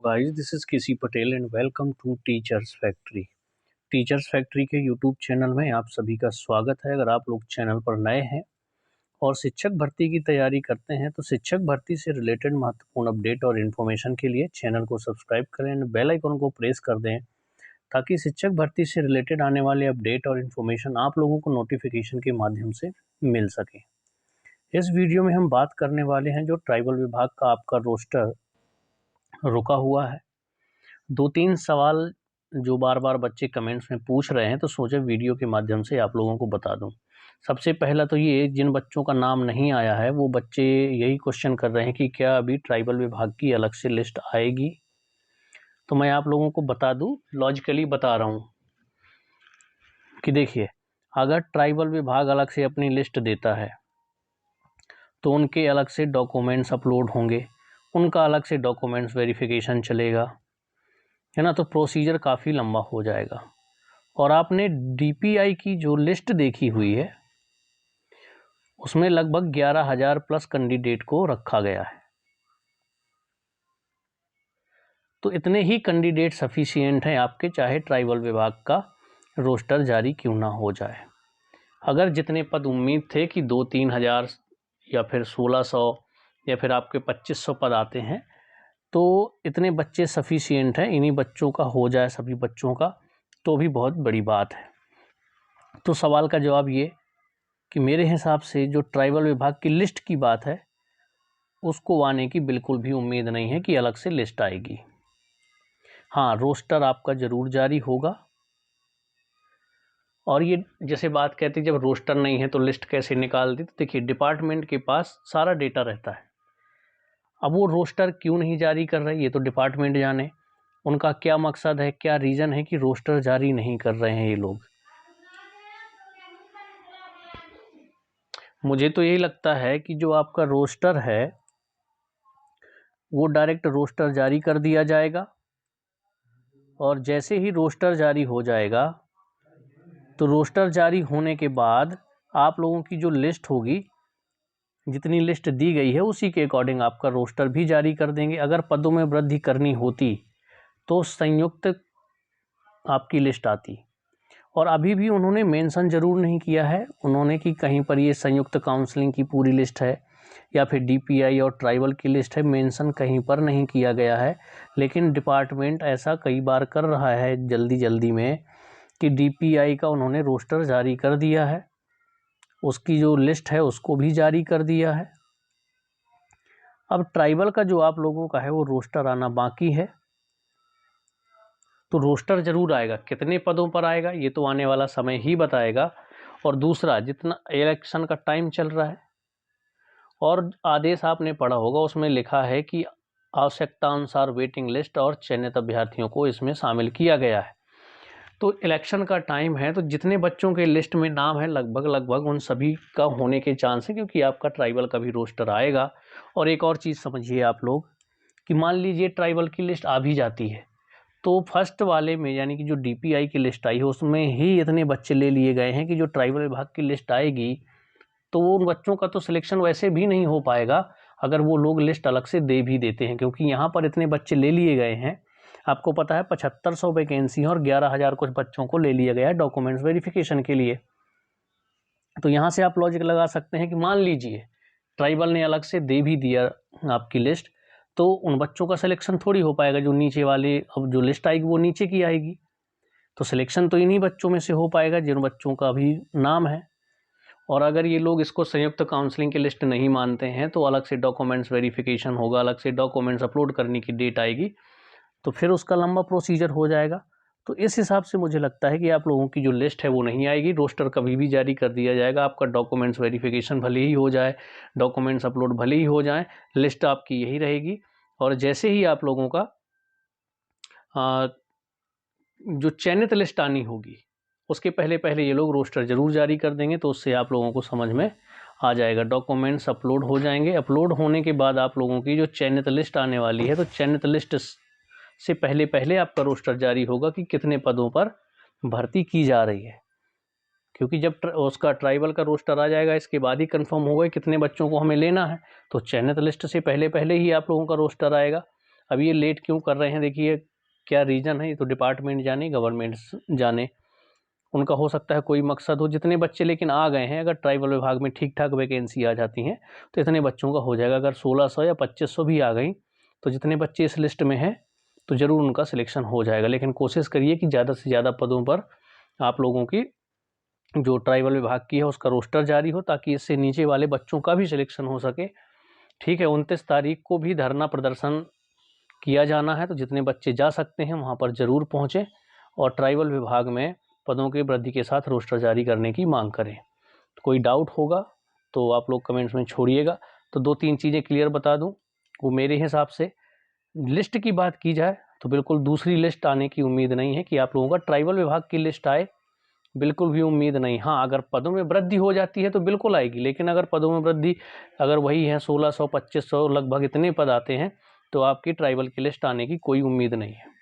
Guys this is KC Patel and welcome to Teachers Factory. Teachers Factory के YouTube channel में आप सभी का स्वागत है। अगर आप लोग चैनल पर नए हैं और शिक्षक भर्ती की तैयारी करते हैं तो शिक्षक भर्ती से रिलेटेड महत्वपूर्ण अपडेट और इन्फॉर्मेशन के लिए चैनल को सब्सक्राइब करें एंड बेल आइकन को प्रेस कर दें ताकि शिक्षक भर्ती से रिलेटेड आने वाले अपडेट और इन्फॉर्मेशन आप लोगों को नोटिफिकेशन के माध्यम से मिल सके। इस वीडियो में हम बात करने वाले हैं जो ट्राइबल विभाग का आपका रोस्टर रुका हुआ है। 2-3 सवाल जो बार-बार बच्चे कमेंट्स में पूछ रहे हैं तो सोचा वीडियो के माध्यम से आप लोगों को बता दूं। सबसे पहला तो ये जिन बच्चों का नाम नहीं आया है वो बच्चे यही क्वेश्चन कर रहे हैं कि क्या अभी ट्राइबल विभाग की अलग से लिस्ट आएगी। तो मैं आप लोगों को बता दूं, लॉजिकली बता रहा हूँ कि देखिए, अगर ट्राइबल विभाग अलग से अपनी लिस्ट देता है तो उनके अलग से डॉक्यूमेंट्स अपलोड होंगे, उनका अलग से डॉक्यूमेंट्स वेरिफिकेशन चलेगा, है ना। तो प्रोसीजर काफ़ी लंबा हो जाएगा। और आपने डीपीआई की जो लिस्ट देखी हुई है उसमें लगभग 11,000 प्लस कैंडिडेट को रखा गया है। तो इतने ही कैंडिडेट सफिशिएंट हैं आपके, चाहे ट्राइबल विभाग का रोस्टर जारी क्यों ना हो जाए। अगर जितने पद उम्मीद थे कि 2-3 हज़ार या फिर 1600 या फिर आपके 2500 पद आते हैं तो इतने बच्चे सफिशिएंट हैं, इन्हीं बच्चों का हो जाए सभी बच्चों का तो भी बहुत बड़ी बात है। तो सवाल का जवाब ये कि मेरे हिसाब से जो ट्राइबल विभाग की लिस्ट की बात है उसको आने की बिल्कुल भी उम्मीद नहीं है कि अलग से लिस्ट आएगी। हाँ, रोस्टर आपका ज़रूर जारी होगा। और ये जैसे बात कहते जब रोस्टर नहीं है तो लिस्ट कैसे निकाल दी, तो देखिए डिपार्टमेंट के पास सारा डेटा रहता है। अब वो रोस्टर क्यों नहीं जारी कर रहे ये तो डिपार्टमेंट जाने, उनका क्या मकसद है, क्या रीज़न है कि रोस्टर जारी नहीं कर रहे हैं ये लोग। मुझे तो यही लगता है कि जो आपका रोस्टर है वो डायरेक्ट रोस्टर जारी कर दिया जाएगा और जैसे ही रोस्टर जारी हो जाएगा तो रोस्टर जारी होने के बाद आप लोगों की जो लिस्ट होगी, जितनी लिस्ट दी गई है उसी के अकॉर्डिंग आपका रोस्टर भी जारी कर देंगे। अगर पदों में वृद्धि करनी होती तो संयुक्त आपकी लिस्ट आती। और अभी भी उन्होंने मेंशन ज़रूर नहीं किया है उन्होंने कि कहीं पर ये संयुक्त काउंसलिंग की पूरी लिस्ट है या फिर डीपीआई और ट्राइबल की लिस्ट है, मेंशन कहीं पर नहीं किया गया है। लेकिन डिपार्टमेंट ऐसा कई बार कर रहा है जल्दी में कि डीपीआई का उन्होंने रोस्टर जारी कर दिया है, उसकी जो लिस्ट है उसको भी जारी कर दिया है। अब ट्राइबल का जो आप लोगों का है वो रोस्टर आना बाकी है। तो रोस्टर ज़रूर आएगा, कितने पदों पर आएगा ये तो आने वाला समय ही बताएगा। और दूसरा, जितना इलेक्शन का टाइम चल रहा है और आदेश आपने पढ़ा होगा उसमें लिखा है कि आवश्यकता अनुसार वेटिंग लिस्ट और चयनित अभ्यर्थियों को इसमें शामिल किया गया है। तो इलेक्शन का टाइम है तो जितने बच्चों के लिस्ट में नाम है लगभग उन सभी का होने के चांस है, क्योंकि आपका ट्राइबल का भी रोस्टर आएगा। और एक और चीज़ समझिए आप लोग कि मान लीजिए ट्राइबल की लिस्ट आ भी जाती है तो फर्स्ट वाले में यानी कि जो डीपीआई की लिस्ट आई है उसमें ही इतने बच्चे ले लिए गए हैं कि जो ट्राइबल विभाग की लिस्ट आएगी तो उन बच्चों का तो सिलेक्शन वैसे भी नहीं हो पाएगा अगर वो लोग लिस्ट अलग से दे भी देते हैं, क्योंकि यहाँ पर इतने बच्चे ले लिए गए हैं। आपको पता है 7500 वैकेंसी और 11,000 कुछ बच्चों को ले लिया गया है डॉक्यूमेंट्स वेरिफिकेशन के लिए। तो यहाँ से आप लॉजिक लगा सकते हैं कि मान लीजिए ट्राइबल ने अलग से दे भी दिया आपकी लिस्ट तो उन बच्चों का सिलेक्शन थोड़ी हो पाएगा, जो नीचे वाले अब जो लिस्ट आएगी वो नीचे की आएगी। तो सिलेक्शन तो इन्हीं बच्चों में से हो पाएगा जिन बच्चों का अभी नाम है। और अगर ये लोग इसको संयुक्त काउंसलिंग की लिस्ट नहीं मानते हैं तो अलग से डॉक्यूमेंट्स वेरिफिकेशन होगा, अलग से डॉक्यूमेंट्स अपलोड करने की डेट आएगी, तो फिर उसका लंबा प्रोसीजर हो जाएगा। तो इस हिसाब से मुझे लगता है कि आप लोगों की जो लिस्ट है वो नहीं आएगी, रोस्टर कभी भी जारी कर दिया जाएगा। आपका डॉक्यूमेंट्स वेरिफिकेशन भले ही हो जाए, डॉक्यूमेंट्स अपलोड भले ही हो जाए, लिस्ट आपकी यही रहेगी। और जैसे ही आप लोगों का जो चयनित लिस्ट आनी होगी उसके पहले ये लोग रोस्टर ज़रूर जारी कर देंगे, तो उससे आप लोगों को समझ में आ जाएगा। डॉक्यूमेंट्स अपलोड हो जाएंगे, अपलोड होने के बाद आप लोगों की जो चयनित लिस्ट आने वाली है तो चयनित लिस्ट से पहले आपका रोस्टर जारी होगा कि कितने पदों पर भर्ती की जा रही है। क्योंकि जब उसका ट्राइबल का रोस्टर आ जाएगा इसके बाद ही कंफर्म होगा कितने बच्चों को हमें लेना है, तो चयनित लिस्ट से पहले ही आप लोगों का रोस्टर आएगा। अब ये लेट क्यों कर रहे हैं, देखिए क्या रीज़न है, ये तो डिपार्टमेंट जाने, गवर्नमेंट्स जाने, उनका हो सकता है कोई मकसद हो। जितने बच्चे लेकिन आ गए हैं, अगर ट्राइबल विभाग में ठीक ठाक वैकेंसी आ जाती हैं तो इतने बच्चों का हो जाएगा। अगर 1600 या 2500 भी आ गई तो जितने बच्चे इस लिस्ट में हैं तो ज़रूर उनका सिलेक्शन हो जाएगा। लेकिन कोशिश करिए कि ज़्यादा से ज़्यादा पदों पर आप लोगों की जो ट्राइबल विभाग की है उसका रोस्टर जारी हो, ताकि इससे नीचे वाले बच्चों का भी सिलेक्शन हो सके। ठीक है, 29 तारीख को भी धरना प्रदर्शन किया जाना है, तो जितने बच्चे जा सकते हैं वहाँ पर ज़रूर पहुँचें और ट्राइबल विभाग में पदों की वृद्धि के साथ रोस्टर जारी करने की मांग करें। तो कोई डाउट होगा तो आप लोग कमेंट्स में छोड़िएगा। तो 2-3 चीज़ें क्लियर बता दूं, वो मेरे हिसाब से लिस्ट की बात की जाए तो बिल्कुल दूसरी लिस्ट आने की उम्मीद नहीं है कि आप लोगों का ट्राइबल विभाग की लिस्ट आए, बिल्कुल भी उम्मीद नहीं। हाँ, अगर पदों में वृद्धि हो जाती है तो बिल्कुल आएगी, लेकिन अगर पदों में वृद्धि अगर वही है 1600 2500 लगभग इतने पद आते हैं तो आपकी ट्राइबल की लिस्ट आने की कोई उम्मीद नहीं है।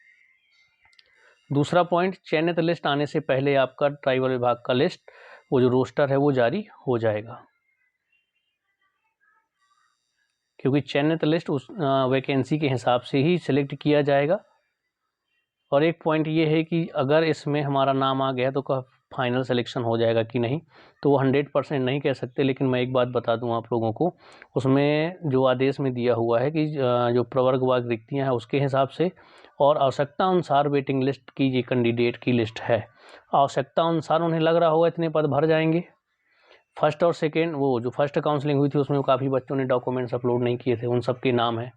दूसरा पॉइंट, चयनित लिस्ट आने से पहले आपका ट्राइबल विभाग का लिस्ट वो जो रोस्टर है वो जारी हो जाएगा, क्योंकि चयनित लिस्ट उस वैकेंसी के हिसाब से ही सिलेक्ट किया जाएगा। और एक पॉइंट ये है कि अगर इसमें हमारा नाम आ गया तो का फाइनल सिलेक्शन हो जाएगा कि नहीं, तो वो 100% नहीं कह सकते। लेकिन मैं एक बात बता दूं आप लोगों को, उसमें जो आदेश में दिया हुआ है कि जो प्रवर्गवार रिक्तियां हैं उसके हिसाब से और आवश्यकता अनुसार वेटिंग लिस्ट की ये कैंडिडेट की लिस्ट है। आवश्यकता अनुसार उन्हें लग रहा होगा इतने पद भर जाएंगे। फर्स्ट और सेकेंड वो जो फर्स्ट काउंसलिंग हुई थी उसमें काफ़ी बच्चों ने डॉक्यूमेंट्स अपलोड नहीं किए थे, उन सब के नाम है,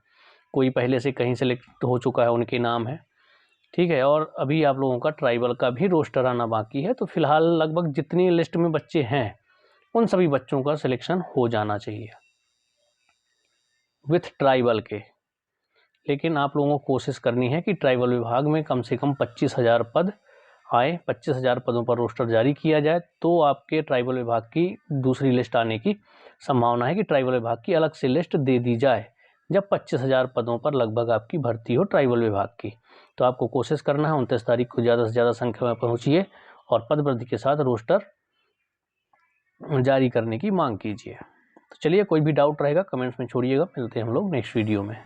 कोई पहले से कहीं सेलेक्ट हो चुका है उनके नाम है। ठीक है, और अभी आप लोगों का ट्राइबल का भी रोस्टर आना बाकी है। तो फिलहाल लगभग जितनी लिस्ट में बच्चे हैं उन सभी बच्चों का सिलेक्शन हो जाना चाहिए विथ ट्राइबल के। लेकिन आप लोगों को कोशिश करनी है कि ट्राइबल विभाग में कम से कम 25,000 पद आए, 25,000 पदों पर रोस्टर जारी किया जाए तो आपके ट्राइबल विभाग की दूसरी लिस्ट आने की संभावना है कि ट्राइबल विभाग की अलग से लिस्ट दे दी जाए जब 25,000 पदों पर लगभग आपकी भर्ती हो ट्राइबल विभाग की। तो आपको कोशिश करना है 29 तारीख को ज़्यादा से ज़्यादा संख्या में पहुँचिए और पद वृद्धि के साथ रोस्टर जारी करने की मांग कीजिए। तो चलिए, कोई भी डाउट रहेगा कमेंट्स में छोड़िएगा। मिलते हैं हम लोग नेक्स्ट वीडियो में।